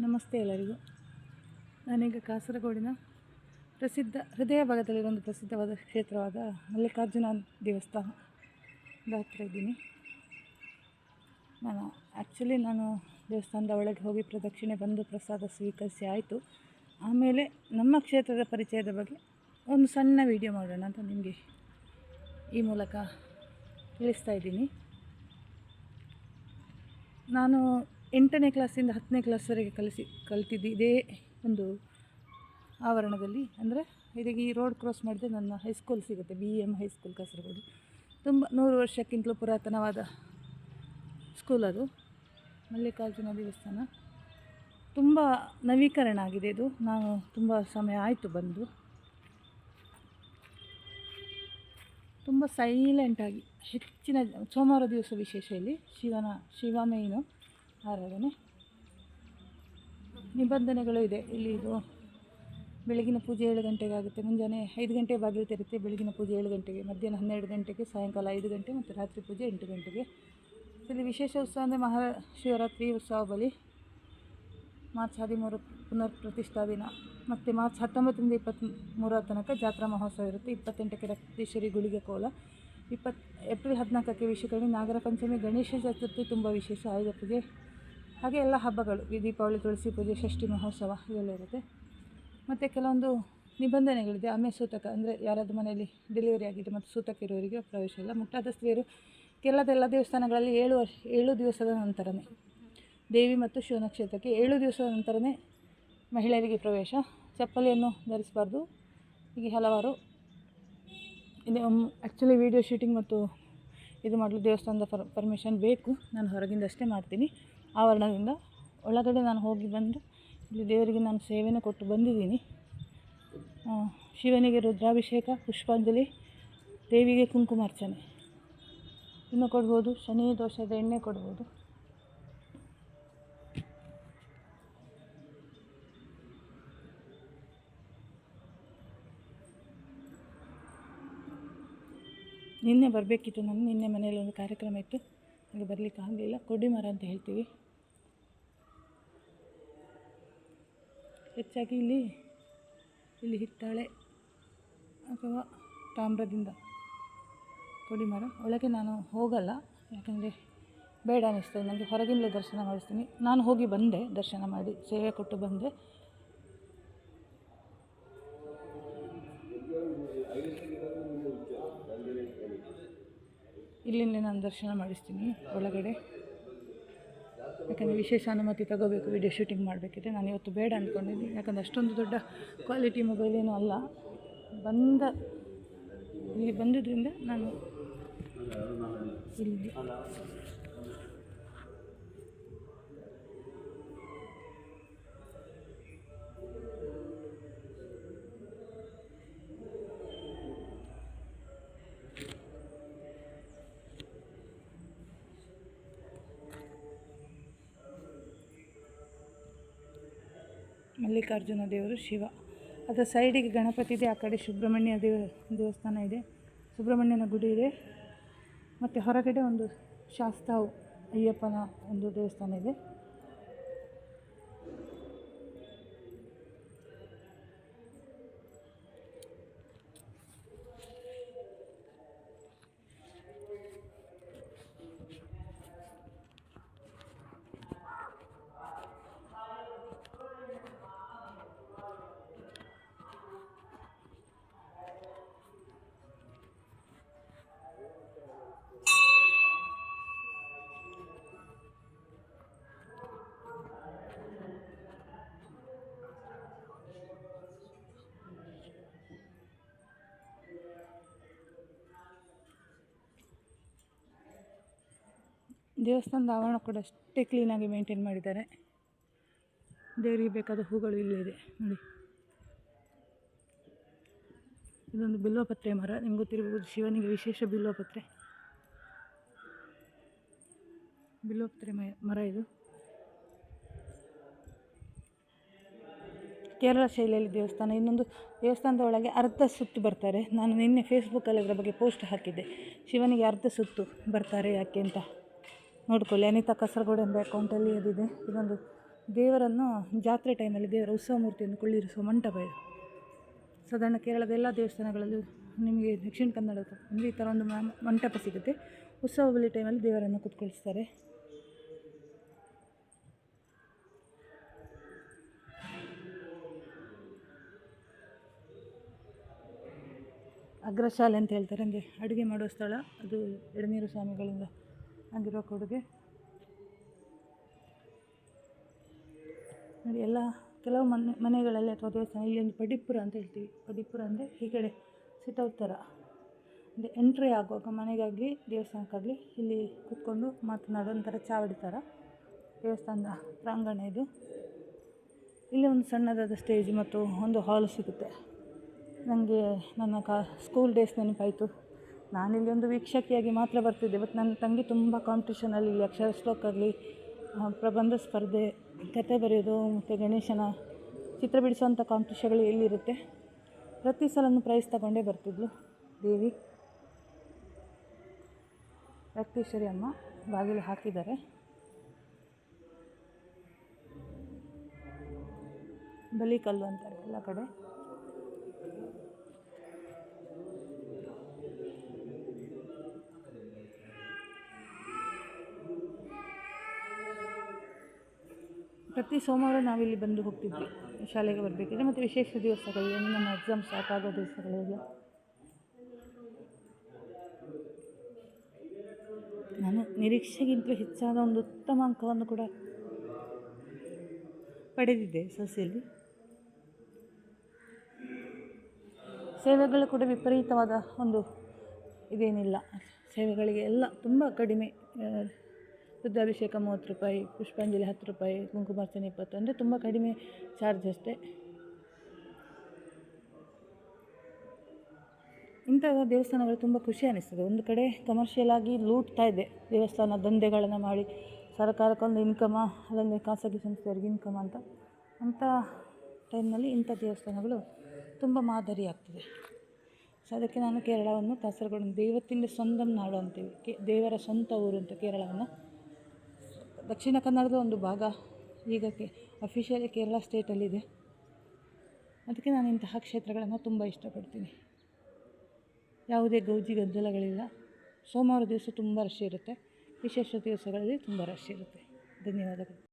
ನಮಸ್ತೆ ಎಲ್ಲರಿಗೂ. ನಾನೀಗ ಕಾಸರಗೋಡಿನ ಪ್ರಸಿದ್ಧ ಹೃದಯ ಭಾಗದಲ್ಲಿರೋ ಒಂದು ಪ್ರಸಿದ್ಧವಾದ ಕ್ಷೇತ್ರವಾದ ಮಲ್ಲಿಕಾರ್ಜುನ ದೇವಸ್ಥಾನದ ಹತ್ರ ಇದ್ದೀನಿ. ನಾನು ದೇವಸ್ಥಾನದ ಒಳಗೆ ಹೋಗಿ ಪ್ರದಕ್ಷಿಣೆ ಬಂದು ಪ್ರಸಾದ ಸ್ವೀಕರಿಸಿ ಆಯಿತು. ಆಮೇಲೆ ನಮ್ಮ ಕ್ಷೇತ್ರದ ಪರಿಚಯದ ಬಗ್ಗೆ ಒಂದು ಸಣ್ಣ ವಿಡಿಯೋ ಮಾಡೋಣ ಅಂತ ನಿಮಗೆ ಈ ಮೂಲಕ ತಿಳಿಸ್ತಾ ಇದ್ದೀನಿ. ನಾನು 8ನೇ ಕ್ಲಾಸಿಂದ 10ನೇ ಕ್ಲಾಸ್ವರೆಗೆ ಕಲಿತಿದ್ದು ಇದೇ ಒಂದು ಆವರಣದಲ್ಲಿ. ಅಂದರೆ ಇದಕ್ಕೆ ಈ ರೋಡ್ ಕ್ರಾಸ್ ಮಾಡಿದ್ರೆ ನನ್ನ ಹೈಸ್ಕೂಲ್ ಸಿಗುತ್ತೆ, BM ಹೈಸ್ಕೂಲ್ ಕಾಸರಗೋಡು. ತುಂಬ 100 ವರ್ಷಕ್ಕಿಂತಲೂ ಪುರಾತನವಾದ ಸ್ಕೂಲ್ ಅದು. ಮಲ್ಲಿಕಾರ್ಜುನ ದೇವಸ್ಥಾನ ತುಂಬ ನವೀಕರಣ ಆಗಿದೆ. ಇದು ನಾನು ತುಂಬ ಸಮಯ ಆಯಿತು ಬಂದು. ತುಂಬ ಸೈಲೆಂಟಾಗಿ ಹೆಚ್ಚಿನ ಸೋಮವಾರ ದಿವಸ ವಿಶೇಷ ಇಲ್ಲಿ ಶಿವ ಮೇಯ್ನು ಆರಾಧನೆ. ನಿಬಂಧನೆಗಳು ಇದೆ ಇಲ್ಲಿ. ಇದು ಬೆಳಗಿನ ಪೂಜೆ 7 ಗಂಟೆಗೆ ಆಗುತ್ತೆ. ಮುಂಜಾನೆ 5 ಗಂಟೆ ಬಾಗಿಲು ತೆರೆಯುತ್ತೆ. ಬೆಳಗಿನ ಪೂಜೆ 7 ಗಂಟೆಗೆ, ಮಧ್ಯಾಹ್ನ 12 ಗಂಟೆಗೆ, ಸಾಯಂಕಾಲ 5 ಗಂಟೆ ಮತ್ತು ರಾತ್ರಿ ಪೂಜೆ 8 ಗಂಟೆಗೆ. ಇಲ್ಲಿ ವಿಶೇಷ ಉತ್ಸವ ಅಂದರೆ ಮಹಾಶಿವರಾತ್ರಿ ಉತ್ಸವ ಬಲಿ, ಮಾರ್ಚ್ 13 ಪುನರ್ ಪ್ರತಿಷ್ಠಾ ದಿನ, ಮತ್ತು ಮಾರ್ಚ್ 19ರಿಂದ 23 ತನಕ ಜಾತ್ರಾ ಮಹೋತ್ಸವ ಇರುತ್ತೆ. 28ಕ್ಕೆ ರಕ್ತೇಶ್ವರಿ ಗುಳಿಗೆ ಕೋಲ, ಏಪ್ರಿಲ್ 14ಕ್ಕೆ ವಿಷುಕರ್ಣಿ, ನಾಗರ ಪಂಚಮಿ, ಗಣೇಶ ಚತುರ್ಥಿ ತುಂಬ ವಿಶೇಷ, ಆಯುಧ ಪೂಜೆ, ಹಾಗೆ ಎಲ್ಲ ಹಬ್ಬಗಳು, ದೀಪಾವಳಿ, ತುಳಸಿ ಪೂಜೆ, ಷಷ್ಠಿ ಮಹೋತ್ಸವ ಇವೆಲ್ಲ ಇರುತ್ತೆ. ಮತ್ತು ಕೆಲವೊಂದು ನಿಬಂಧನೆಗಳಿದೆ. ಆಮೆ ಸೂತಕ ಅಂದರೆ ಯಾರಾದರೂ ಮನೆಯಲ್ಲಿ ಡೆಲಿವರಿ ಆಗಿದೆ ಮತ್ತು ಸೂತಕ ಇರೋರಿಗೆ ಪ್ರವೇಶ ಇಲ್ಲ. ಮುಟ್ಟಾದ ಸ್ತ್ರೀಯರು ಕೆಲವೆಲ್ಲ ದೇವಸ್ಥಾನಗಳಲ್ಲಿ 7 ದಿವಸದ ನಂತರನೇ, ದೇವಿ ಮತ್ತು ಶಿವನ ಕ್ಷೇತ್ರಕ್ಕೆ 7 ದಿವಸದ ನಂತರನೇ ಮಹಿಳೆಯರಿಗೆ ಪ್ರವೇಶ. ಚಪ್ಪಲಿಯನ್ನು ಧರಿಸಬಾರ್ದು. ಹೀಗೆ ಹಲವಾರು ಇದೆ. ಆ್ಯಕ್ಚುಲಿ ವಿಡಿಯೋ ಶೂಟಿಂಗ್ ಮತ್ತು ಇದು ಮಾಡಲು ದೇವಸ್ಥಾನದ ಪರ್ಮಿಷನ್ ಬೇಕು. ನಾನು ಹೊರಗಿಂದ ಅಷ್ಟೇ ಮಾಡ್ತೀನಿ. ಆವರಣದಿಂದ ಒಳಗಡೆ ನಾನು ಹೋಗಿ ಬಂದು ಇಲ್ಲಿ ದೇವರಿಗೆ ನಾನು ಸೇವೆಯನ್ನು ಕೊಟ್ಟು ಬಂದಿದ್ದೀನಿ. ಶಿವನಿಗೆ ರುದ್ರಾಭಿಷೇಕ, ಪುಷ್ಪಾಂಜಲಿ, ದೇವಿಗೆ ಕುಂಕುಮಾರ್ಚನೆ ಇನ್ನು ಕೊಡ್ಬೋದು. ಶನಿ ದೋಷದ ಎಣ್ಣೆ ಕೊಡ್ಬೋದು. ನಿನ್ನೆ ಬರಬೇಕಿತ್ತು. ನಿನ್ನೆ ಮನೆಯಲ್ಲಿ ಒಂದು ಕಾರ್ಯಕ್ರಮ ಇತ್ತು, ಹಾಗೆ ಬರಲಿಕ್ಕೆ ಆಗಲಿಲ್ಲ. ಕೊಡಿಮರ ಅಂತ ಹೇಳ್ತೀವಿ. ಹೆಚ್ಚಾಗಿ ಇಲ್ಲಿ ಹಿತ್ತಾಳೆ ಅಥವಾ ತಾಮ್ರದಿಂದ ಕೊಡಿಮರ. ಒಳಗೆ ನಾನು ಹೋಗಲ್ಲ, ಯಾಕಂದರೆ ಬೇಡ ಅನ್ನಿಸ್ತದೆ ನನಗೆ. ಹೊರಗಿಂದಲೇ ದರ್ಶನ ಮಾಡಿಸ್ತೀನಿ. ನಾನು ಹೋಗಿ ಬಂದೆ, ದರ್ಶನ ಮಾಡಿ ಸೇವೆ ಕೊಟ್ಟು ಬಂದೆ. ಇಲ್ಲಿಂದಲೇ ನಾನು ದರ್ಶನ ಮಾಡಿಸ್ತೀನಿ ಒಳಗಡೆ, ಯಾಕಂದರೆ ವಿಶೇಷ ಅನುಮತಿ ತಗೋಬೇಕು. ವಿಡಿಯೋ ಶೂಟಿಂಗ್ ಮಾಡಬೇಕಿದೆ. ನಾನು ಇವತ್ತು ಬೇಡ ಅಂದ್ಕೊಂಡಿದ್ದೀನಿ, ಯಾಕಂದರೆ ಅಷ್ಟೊಂದು ದೊಡ್ಡ ಕ್ವಾಲಿಟಿ ಮೊಬೈಲ್ ಏನೂ ಅಲ್ಲ. ಇಲ್ಲಿ ಬಂದಿದ್ದರಿಂದ ನಾನು ಇಲ್ಲಿ ಮಲ್ಲಿಕಾರ್ಜುನ ದೇವರು ಶಿವ. ಅದರ ಸೈಡಿಗೆ ಗಣಪತಿ ಇದೆ. ಆ ಕಡೆ ಸುಬ್ರಹ್ಮಣ್ಯ ದೇವಸ್ಥಾನ ಇದೆ, ಸುಬ್ರಹ್ಮಣ್ಯನ ಗುಡಿ ಇದೆ. ಮತ್ತು ಹೊರಗಡೆ ಒಂದು ಶಾಸ್ತಾವು ಅಯ್ಯಪ್ಪನ ಒಂದು ದೇವಸ್ಥಾನ ಇದೆ. ದೇವಸ್ಥಾನದ ಆವರಣ ಕೂಡ ಅಷ್ಟೇ ಕ್ಲೀನಾಗಿ ಮೇಂಟೈನ್ ಮಾಡಿದ್ದಾರೆ. ದೇವರಿಗೆ ಬೇಕಾದ ಹೂಗಳು ಇಲ್ಲೇ ಇದೆ ನೋಡಿ. ಇದೊಂದು ಬಿಲ್ವಪತ್ರೆ ಮರ, ನಿಮ್ಗೆ ಗೊತ್ತಿರಬಹುದು. ಶಿವನಿಗೆ ವಿಶೇಷ ಬಿಲ್ವಪತ್ರೆ ಮರ ಇದು. ಕೇರಳ ಶೈಲಿಯಲ್ಲಿ ದೇವಸ್ಥಾನ. ಇನ್ನೊಂದು ದೇವಸ್ಥಾನದ ಒಳಗೆ ಅರ್ಧ ಸುತ್ತು ಬರ್ತಾರೆ. ನಾನು ನಿನ್ನೆ ಫೇಸ್ಬುಕ್ಕಲ್ಲಿ ಅದರ ಬಗ್ಗೆ ಪೋಸ್ಟ್ ಹಾಕಿದ್ದೆ. ಶಿವನಿಗೆ ಅರ್ಧ ಸುತ್ತು ಬರ್ತಾರೆ ಯಾಕೆ ಅಂತ ನೋಡ್ಕೊಳ್ಳಿ. ಅನಿತಾ ಕಾಸರಗೋಡು ಎಂಬ ಅಕೌಂಟಲ್ಲಿ ಅದಿದೆ. ಇದೊಂದು ದೇವರನ್ನು ಜಾತ್ರೆ ಟೈಮಲ್ಲಿ ದೇವರ ಉತ್ಸವ ಮೂರ್ತಿಯನ್ನು ಕುಳ್ಳಿರಿಸುವ ಮಂಟಪ ಇದು. ಸಾಧಾರಣ ಕೇರಳದ ಎಲ್ಲ ದೇವಸ್ಥಾನಗಳಲ್ಲೂ ನಿಮಗೆ ದಕ್ಷಿಣ ಕನ್ನಡದ ಅಂದರೆ ಈ ಥರ ಒಂದು ಮಂಟಪ ಸಿಗುತ್ತೆ. ಉತ್ಸವ ಬಲಿ ಟೈಮಲ್ಲಿ ದೇವರನ್ನು ಕೂತ್ಕೊಳಿಸ್ತಾರೆ. ಅಗ್ರಶಾಲೆ ಅಂತ ಹೇಳ್ತಾರೆ, ಅಂದರೆ ಅಡುಗೆ ಮಾಡುವ ಸ್ಥಳ. ಅದು ಎಡನೀರು ಸ್ವಾಮಿಗಳಿಂದ ಆಗಿರುವ ಕೊಡುಗೆ ನೋಡಿ. ಎಲ್ಲ ಕೆಲವು ಮನೆಗಳಲ್ಲಿ ಅಥವಾ ದೇವಸ್ಥಾನ ಇಲ್ಲಿ ಒಂದು ಪಡಿಪುರ ಅಂತ ಹೇಳ್ತೀವಿ. ಪಡಿಪುರ ಅಂದರೆ ಈ ಕಡೆ ಸಿಟೌಟ್ ಥರ, ಅಂದರೆ ಎಂಟ್ರಿ ಆಗುವಾಗ ಮನೆಗಾಗಲಿ ದೇವಸ್ಥಾನಕ್ಕಾಗಲಿ ಇಲ್ಲಿ ಕೂತ್ಕೊಂಡು ಮಾತನಾಡೋ ಒಂಥರ ಚಾವಡಿ ಥರ ದೇವಸ್ಥಾನದ ಪ್ರಾಂಗಣ ಇದು. ಇಲ್ಲಿ ಒಂದು ಸಣ್ಣದಾದ ಸ್ಟೇಜ್ ಮತ್ತು ಒಂದು ಹಾಲ್ ಸಿಗುತ್ತೆ. ನನಗೆ ನನ್ನ ಸ್ಕೂಲ್ ಡೇಸ್ ನೆನಪಾಯಿತು. ನಾನಿಲ್ಲಿ ಒಂದು ವೀಕ್ಷಕಿಯಾಗಿ ಮಾತ್ರ ಬರ್ತಿದ್ದೆ. ಬಟ್ ನನ್ನ ತಂಗಿ ತುಂಬ ಕಾಂಪಿಟೇಷನಲ್ಲಿ ಇಲ್ಲಿ ಅಕ್ಷರ ಶ್ಲೋಕ ಆಗಲಿ, ಪ್ರಬಂಧ ಸ್ಪರ್ಧೆ, ಕತೆ ಬರೆಯೋದು ಮತ್ತು ಗಣೇಶನ ಚಿತ್ರ ಬಿಡಿಸುವಂಥ ಕಾಂಪಿಟೇಷನ್ಗಳು ಎಲ್ಲಿರುತ್ತೆ, ಪ್ರತಿ ಸಲನೂ ಪ್ರೈಸ್ ತಗೊಂಡೇ ಬರ್ತಿದ್ಲು. ದೇವಿ ರಕ್ತೇಶ್ವರಿ ಅಮ್ಮ ಬಾಗಿಲು ಹಾಕಿದ್ದಾರೆ. ಬಲಿಕಲ್ಲು ಅಂತಾರೆ ಎಲ್ಲ ಕಡೆ. ಪ್ರತಿ ಸೋಮವಾರ ನಾವಿಲ್ಲಿ ಬಂದು ಹೋಗ್ತಿದ್ವಿ ಶಾಲೆಗೆ ಬರಬೇಕಿದ್ರೆ, ಮತ್ತು ವಿಶೇಷ ದಿವಸಗಳಿಗೆ ನಮ್ಮ ಎಕ್ಸಾಮ್ ಸ್ಟಾರ್ಟ್ ಆಗೋ ದಿವಸಗಳಿಗೆ. ನಾನು ನಿರೀಕ್ಷೆಗಿಂತಲೂ ಹೆಚ್ಚಾದ ಒಂದು ಉತ್ತಮ ಅಂಕವನ್ನು ಕೂಡ ಪಡೆದಿದ್ದೆ ಸೊಸೆಯಲ್ಲಿ. ಸೇವೆಗಳು ಕೂಡ ವಿಪರೀತವಾದ ಒಂದು ಇದೇನಿಲ್ಲ. ಸೇವೆಗಳಿಗೆ ಎಲ್ಲ ತುಂಬ ಕಡಿಮೆ. ರುದ್ರಾಭಿಷೇಕ 30 ರೂಪಾಯಿ, ಪುಷ್ಪಾಂಜಲಿ 10 ರೂಪಾಯಿ, ಕುಂಕುಮಾರ್ಚನೆ 20, ಅಂದರೆ ತುಂಬ ಕಡಿಮೆ ಚಾರ್ಜ್ ಅಷ್ಟೇ. ಇಂಥ ದೇವಸ್ಥಾನಗಳು ತುಂಬ ಖುಷಿ ಅನ್ನಿಸ್ತದೆ. ಒಂದು ಕಡೆ ಕಮರ್ಷಿಯಲ್ ಆಗಿ ಲೂಟ್ತಾ ಇದೆ ದೇವಸ್ಥಾನ, ದಂಧೆಗಳನ್ನು ಮಾಡಿ ಸರ್ಕಾರಕ್ಕೊಂದು ಇನ್ಕಮ, ಅದೊಂದು ಖಾಸಗಿ ಸಂಸ್ಥೆಯವರಿಗೆ ಇನ್ಕಮ್ ಅಂಥ ಟೈಮ್ನಲ್ಲಿ ಇಂಥ ದೇವಸ್ಥಾನಗಳು ತುಂಬ ಮಾದರಿ ಆಗ್ತದೆ. ಸೊ ಅದಕ್ಕೆ ನಾನು ಕೇರಳವನ್ನು, ಕಾಸರಗೋಡು ದೈವತ್ತಿಂದ ಸ್ವന്തಂ ನಾಡು ಅಂತೀವಿ, ದೇವರ ಸ್ವಂತ ಊರು ಅಂತ ಕೇರಳವನ್ನು. ದಕ್ಷಿಣ ಕನ್ನಡದ ಒಂದು ಭಾಗ ಈಗ ಅಫಿಷಿಯಲಿ ಕೇರಳ ಸ್ಟೇಟಲ್ಲಿದೆ. ಅದಕ್ಕೆ ನಾನು ಇಂತಹ ಕ್ಷೇತ್ರಗಳನ್ನು ತುಂಬ ಇಷ್ಟಪಡ್ತೀನಿ. ಯಾವುದೇ ಗೌಜಿ ಗದ್ದಲಗಳಿಲ್ಲ. ಸೋಮವಾರ ದಿವಸ ತುಂಬ ರಶ್ ಇರುತ್ತೆ, ವಿಶೇಷ ದಿವಸಗಳಲ್ಲಿ ತುಂಬ ರಶ್ ಇರುತ್ತೆ. ಧನ್ಯವಾದಗಳು.